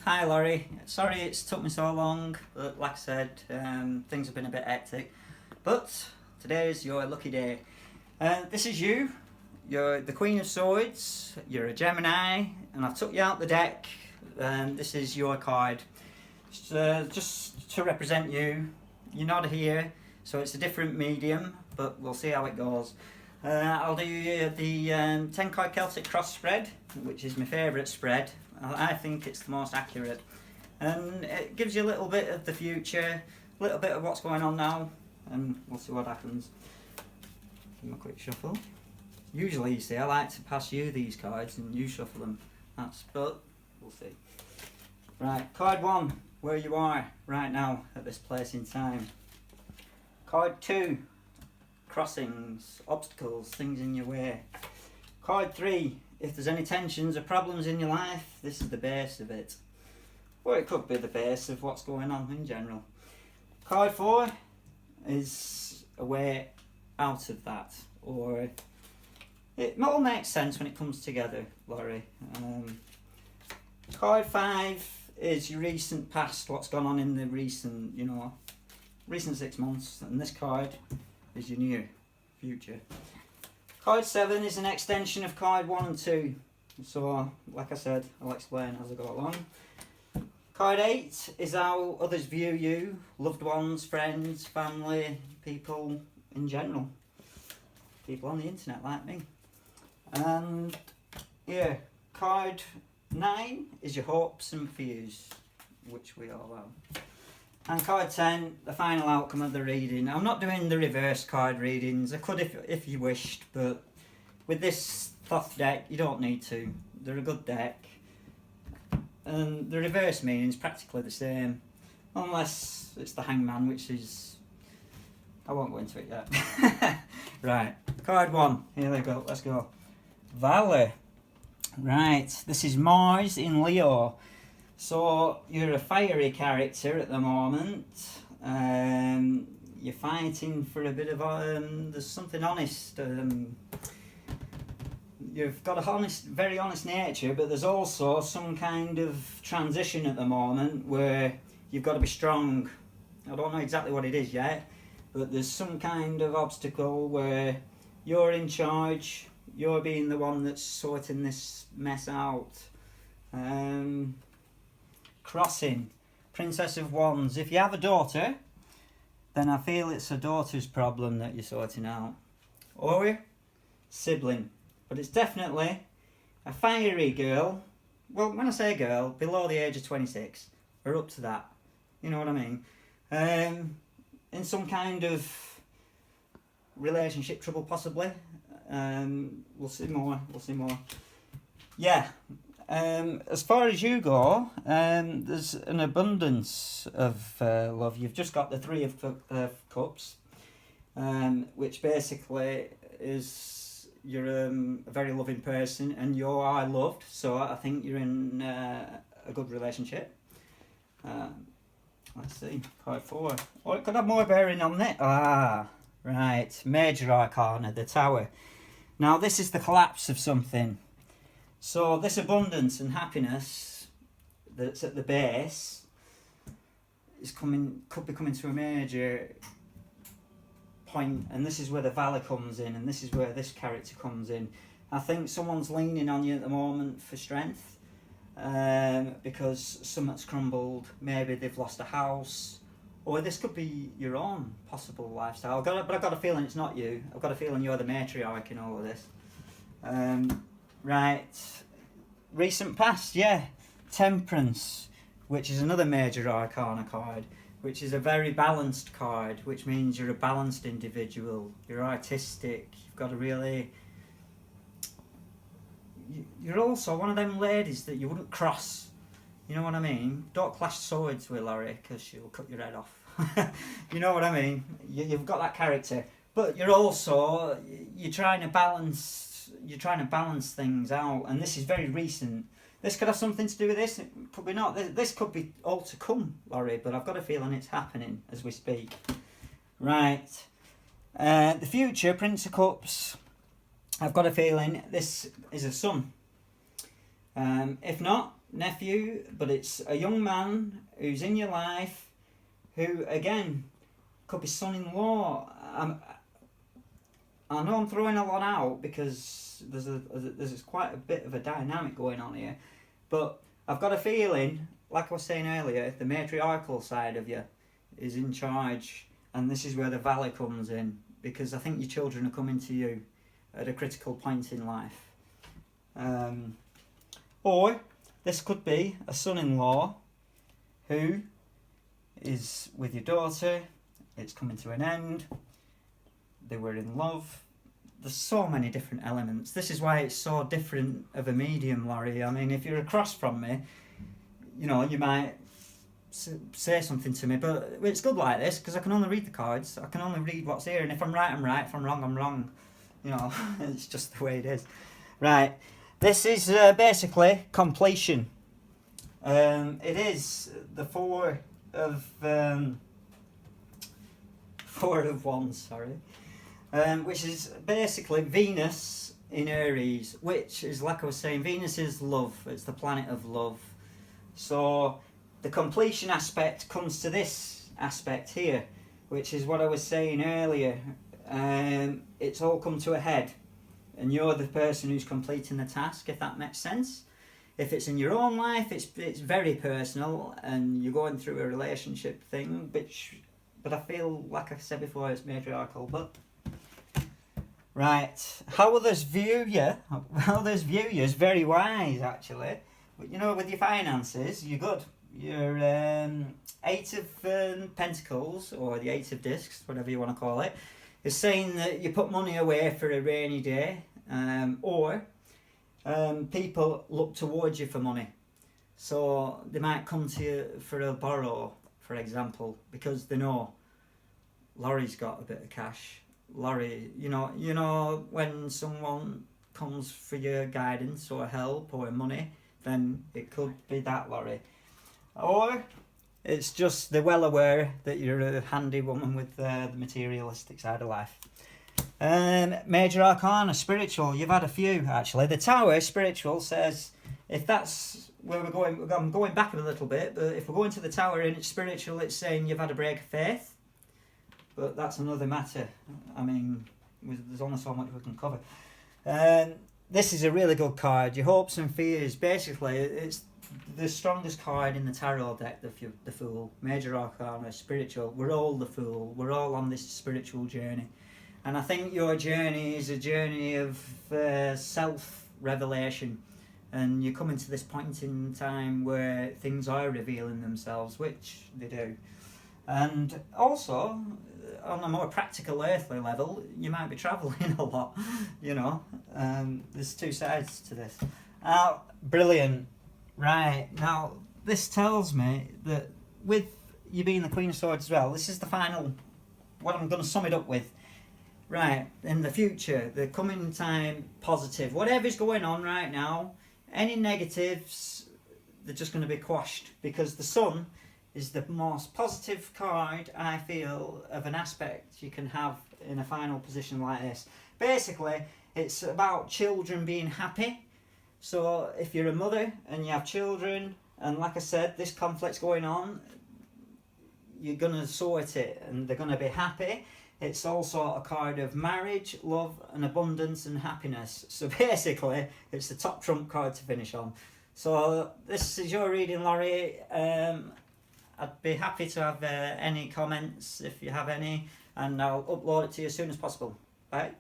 Hi Laurie, sorry it's took me so long, but like I said, things have been a bit hectic. But today is your lucky day. This is you, you're the Queen of Swords, you're a Gemini, and I've took you out the deck, and this is your card. Just to represent you, you're not here, so it's a different medium, but we'll see how it goes. I'll do the 10 card Celtic cross spread, which is my favourite spread. I think it's the most accurate, and it gives you a little bit of the future, a little bit of what's going on now, and we'll see what happens. Give them a quick shuffle. Usually, you see, I like to pass you these cards and you shuffle them. But we'll see. Right, card 1, where you are right now at this place in time. Card 2, crossings, obstacles, things in your way. Card 3, if there's any tensions or problems in your life, this is the base of it. Or it could be the base of what's going on in general. Card 4 is a way out of that, or it all makes sense when it comes together, Laurie. Card 5 is your recent past, what's gone on in the recent 6 months, and this card is your near future. Card 7 is an extension of card 1 and 2. So, like I said, I'll explain as I go along. Card 8 is how others view you, loved ones, friends, family, people in general. People on the internet like me. And, yeah, card 9 is your hopes and fears, which we all have. And card 10, the final outcome of the reading. I'm not doing the reverse card readings. I could if you wished, but with this Thoth deck, you don't need to. They're a good deck. And the reverse meaning's practically the same. Unless it's the Hangman, which is... I won't go into it yet. Right, card 1. Here we go, let's go. Valor. Right, this is Mars in Leo. So, you're a fiery character at the moment. You're fighting for a bit of, there's something honest. You've got a very honest nature, but there's also some kind of transition at the moment where you've got to be strong. I don't know exactly what it is yet, but there's some kind of obstacle where you're in charge, you're being the one that's sorting this mess out. Crossing, Princess of Wands. If you have a daughter, then I feel it's a daughter's problem that you're sorting out. Or sibling. But it's definitely a fiery girl. Well, when I say girl, below the age of 26, or up to that. You know what I mean? In some kind of relationship trouble, possibly. We'll see more. Yeah. As far as you go, there's an abundance of love. You've just got the 3 of Cups, which basically is you're a very loving person and you are loved, so I think you're in a good relationship. Let's see, card 4. Oh, it could have more bearing on it. Right, Major Arcana, the Tower. Now this is the collapse of something. So this abundance and happiness that's at the base could be coming to a major point, and this is where the Valor comes in, and this is where this character comes in. I think someone's leaning on you at the moment for strength, because something's crumbled. Maybe they've lost a house, or this could be your own possible lifestyle. But I've got a feeling it's not you. I've got a feeling you're the matriarch in all of this. Right, recent past, yeah, Temperance, which is another Major Arcana card, which is a very balanced card, which means you're a balanced individual, you're artistic, you've got a really... You're also one of them ladies that you wouldn't cross, you know what I mean? Don't clash swords with Laurie, because she'll cut your head off. You know what I mean? You've got that character, but you're also, you're trying to balance things out, and this is very recent. This could have something to do with this, it could be not. This could be all to come, Laurie, but I've got a feeling it's happening as we speak. Right, the future, Prince of Cups. I've got a feeling this is a son. If not, nephew, but it's a young man who's in your life who, again, could be son-in-law. I know I'm throwing a lot out because there's quite a bit of a dynamic going on here, but I've got a feeling, like I was saying earlier, the matriarchal side of you is in charge, and this is where the valley comes in, because I think your children are coming to you at a critical point in life. Or this could be a son-in-law who is with your daughter, it's coming to an end, they were in love. There's so many different elements. This is why it's so different of a medium, Laurie. I mean, if you're across from me, you know, you might say something to me, but it's good like this because I can only read the cards. I can only read what's here, and if I'm right, I'm right. If I'm wrong, I'm wrong. You know, it's just the way it is. Right, this is basically completion. It is the four of wands, sorry. Which is basically Venus in Aries, which is, like I was saying, Venus is love. It's the planet of love. So the completion aspect comes to this aspect here, which is what I was saying earlier. It's all come to a head, and you're the person who's completing the task, if that makes sense. If it's in your own life, it's very personal, and you're going through a relationship thing, but I feel, like I said before, it's matriarchal. But right, how others view you? How others view you is very wise, actually. But you know, with your finances, you're good. Your Eight of Pentacles, or the Eight of Discs, whatever you want to call it, is saying that you put money away for a rainy day, or people look towards you for money. So they might come to you for a borrow, for example, because they know Laurie's got a bit of cash. Laurie, you know when someone comes for your guidance or help or money, then it could be that Laurie. Or it's just they're well aware that you're a handy woman with the materialistic side of life. Major Arcana, spiritual, you've had a few actually. The Tower, spiritual, says, if that's where we're going, I'm going back a little bit, but if we're going to the Tower and it's spiritual, it's saying you've had a break of faith. But that's another matter. I mean, there's only so much we can cover. This is a really good card. Your hopes and fears, basically, it's the strongest card in the tarot deck, the Fool. Major Arcana, spiritual. We're all the Fool. We're all on this spiritual journey. And I think your journey is a journey of self-revelation. And you're coming to this point in time where things are revealing themselves, which they do. And also, on a more practical earthly level, you might be travelling a lot, you know. There's two sides to this. Brilliant. Right, now this tells me that with you being the Queen of Swords as well, this is the final, what I'm going to sum it up with. Right, in the future, the coming time, positive, whatever's going on right now, any negatives, they're just going to be quashed, because the Sun is the most positive card, I feel, of an aspect you can have in a final position like this. Basically, it's about children being happy. So if you're a mother and you have children, and like I said, this conflict's going on, you're going to sort it and they're going to be happy. It's also a card of marriage, love and abundance and happiness. So basically, it's the top trump card to finish on. So this is your reading, Laurie. I'd be happy to have any comments if you have any, and I'll upload it to you as soon as possible. Bye.